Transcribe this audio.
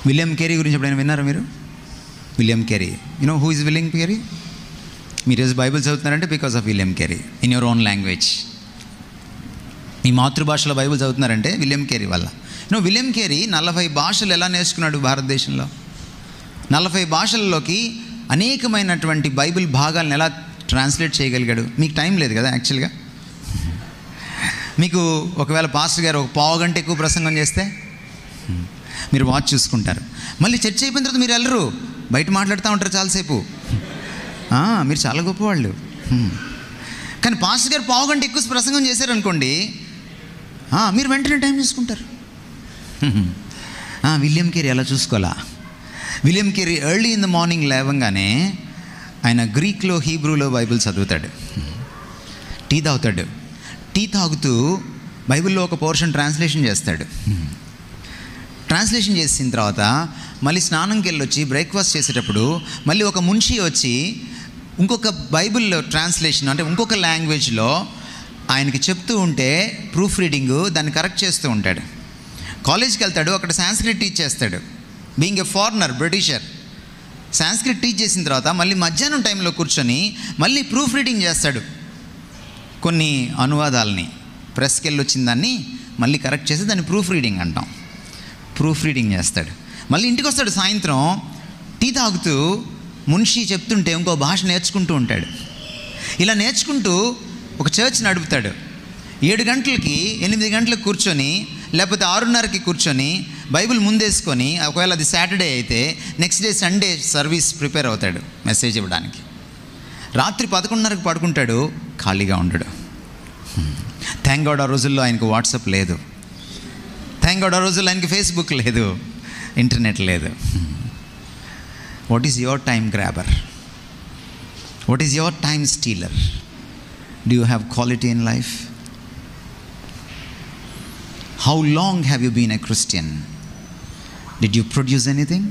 William Carey గురించి ఎప్పుడైనా విన్నారా మీరు? William Carey, who is William Carey? మీరు ఈరోజు బైబిల్ చదువుతున్నారంటే because of William Carey in your own language. మీ మాతృభాషలో బైబిల్ చదువుతున్నారంటే విలియం కేరీ వల్ల. విలియం కేరీ 40 భాషలు ఎలా నేర్చుకున్నాడు భారతదేశంలో? 40 భాషల్లోకి అనేకమైనటువంటి బైబిల్ భాగాలను ఎలా ట్రాన్స్లేట్ చేయగలిగాడు? మీకు టైం లేదు కదా యాక్చువల్గా. మీకు ఒకవేళ పాస్టర్ గారు ఒక పావు గంట ఎక్కువ ప్రసంగం చేస్తే మీరు వాచ్ చూసుకుంటారు. మళ్ళీ చర్చ అయిపోయిన తర్వాత మీరు వెళ్ళరు, బయట మాట్లాడుతూ ఉంటారు చాలాసేపు. మీరు చాలా గొప్పవాళ్ళు. కానీ పాస్టర్ గారు పావు గంట ఎక్కువ ప్రసంగం చేశారనుకోండి, మీరు వెంటనే టైం చూసుకుంటారు. విలియం కేరీ అలా చూసుకోవాలా? William Carey early in the morning లేవగానే ఆయన గ్రీక్లో, హీబ్రూలో బైబిల్ చదువుతాడు, టీ తాగుతాడు. టీ తాగుతూ బైబిల్లో ఒక పోర్షన్ ట్రాన్స్లేషన్ చేస్తాడు. ట్రాన్స్లేషన్ చేసిన తర్వాత మళ్ళీ స్నానంకి వెళ్ళొచ్చి బ్రేక్ఫాస్ట్ చేసేటప్పుడు మళ్ళీ ఒక మున్షి వచ్చి ఇంకొక బైబిల్లో ట్రాన్స్లేషన్ అంటే ఇంకొక లాంగ్వేజ్లో ఆయనకి చెప్తూ ఉంటే ప్రూఫ్ రీడింగు దాన్ని కరెక్ట్ చేస్తూ ఉంటాడు. కాలేజ్కి వెళ్తాడు, అక్కడ సాంస్క్రిట్ టీచ్ చేస్తాడు. Being a foreigner, Britisher, Sanskrit teach చేసిన తర్వాత మళ్ళీ మధ్యాహ్నం టైంలో కూర్చొని మళ్ళీ ప్రూఫ్ రీడింగ్ చేస్తాడు. కొన్ని అనువాదాలని ప్రెస్కి వెళ్ళి వచ్చిన దాన్ని మళ్ళీ కరెక్ట్ చేసి దాన్ని ప్రూఫ్ రీడింగ్ అంటాం. ప్రూఫ్ రీడింగ్ చేస్తాడు. మళ్ళీ ఇంటికి వస్తాడు సాయంత్రం, టీ తాగుతూ మున్షి చెప్తుంటే ఇంకో భాష నేర్చుకుంటూ ఉంటాడు. ఇలా నేర్చుకుంటూ ఒక చర్చ్ నడుపుతాడు. 7 గంటలకి 8 గంటలకు కూర్చొని, లేకపోతే 6:30కి కూర్చొని బైబిల్ ముందేసుకొని, ఒకవేళ అది సాటర్డే అయితే next day Sunday service prepare అవుతాడు మెసేజ్ ఇవ్వడానికి. రాత్రి 11:30కి పడుకుంటాడు, ఖాళీగా ఉండడు. థ్యాంక్ గాడ్ ఆ రోజుల్లో ఆయనకు వాట్సాప్ లేదు, థ్యాంక్ గాడ్ ఆ రోజుల్లో ఆయనకి ఫేస్బుక్ లేదు, ఇంటర్నెట్ లేదు. What is your time grabber? What is your time stealer? Do you have quality in life? How long have you been a Christian? Did you produce anything?